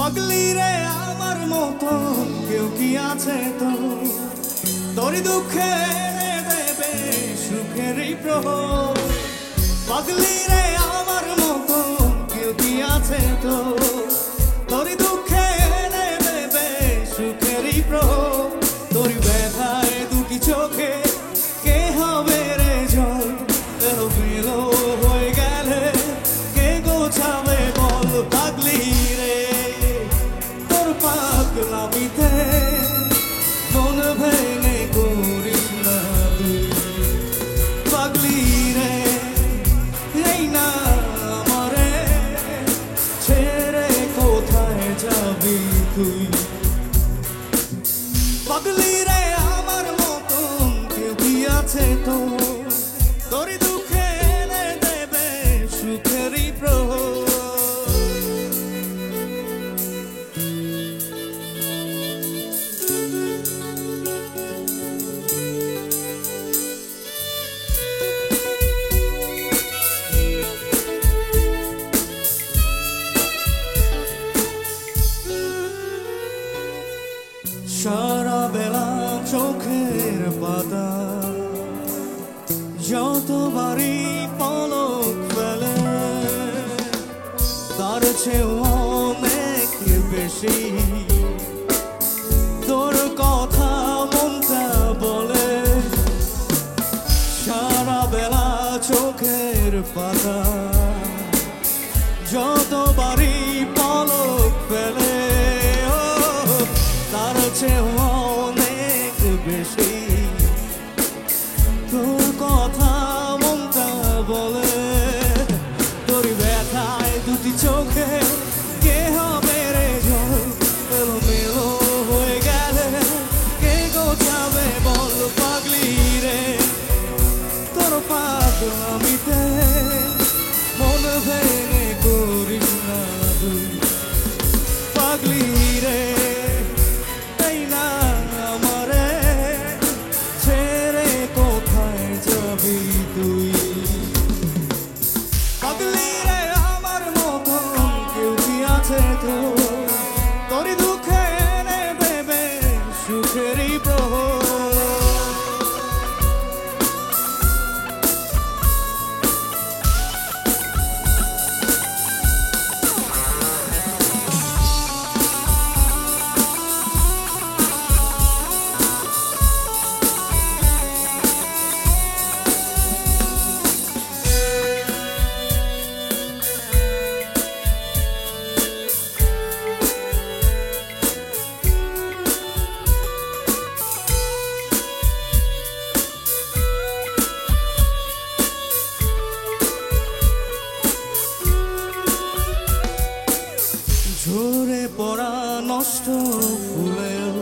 পাগলি রে আমার মতো কেউ কি আছে তো তোর দুঃখে এনে দেবে সুখেরই প্রহর। পাগলি রে আমার মতো কেউ কি আছে তো তোর দুঃখে এনে দেবে সুখেরই প্রহর। তোর ব্যথায় দুটি চোখে কে হবে রে জল এলোমেলো হয়ে গেলে কে গোছাবে বল। পাগলি রে তোর পাগলামিতে মন ভেঙে করিস না তুই। পাগলি রে এই না আমারে ছেড়ে কোথায় যাবি তুই। পাগলি রে আমার মতন কেউ কি আছে তো তোর দুঃখে এনে দেবে সুখেরই প্রহর। সারা বেলা চোখের পাতা যতবারই পলক ফেলে তার চেয়েও অনেক বেশি তোর কথা মনটা বলে। সারা বেলা চোখের পাতা যতবারই পলক ফেলে তার চেয়েও অনেক বেশি তোর কথা মনটা বলে। তোর ব্যথায় দুটি চোখে কে হবে রে জল এলোমেলো হয়ে গেলে কে গোছাবে বল। পাগলি রে তোর পাগলামিতে মন ভেঙে করিস না তুই। পাগলি রে এই না আমারে ছেড়ে কোথায় যাবি তুই। পাগলি রে আমার মতো কেউ কি আছে তো তোর দুঃখে এনে দেবে সুখেরই প্রহর। ঝরে পড়া নষ্ট ফুলেও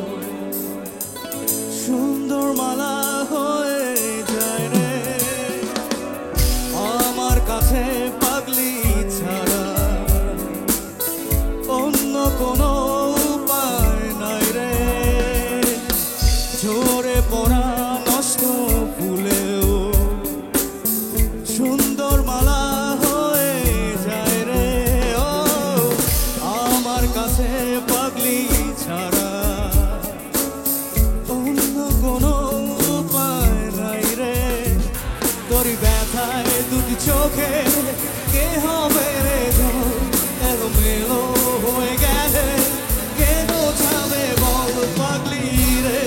সুন্দর মালা হয়ে যায় রে আমার কাছে। পাগলি ছাড়া অন্য কোনো উপায় নাই রে। ঝরে পড়া নষ্ট ফুলেও সুন্দর মালা হয়ে যায় রে আমার কাছে। পাগলি ছাড়া অন্য কোনো উপায় নাই রে। তোর ব্যথায় দুটি চোখে কে হবে রে জল এলোমেলো হয়ে গেলে কে গোছাবে বল। পাগলি রে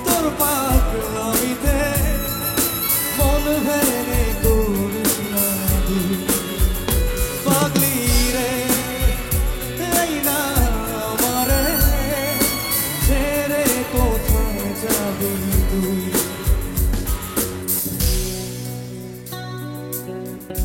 তোর পাগলামিতে মন ভেঙে করিস না তুই। পাগলি রে এই না আমারে ছেড়ে কোথায় যাবি।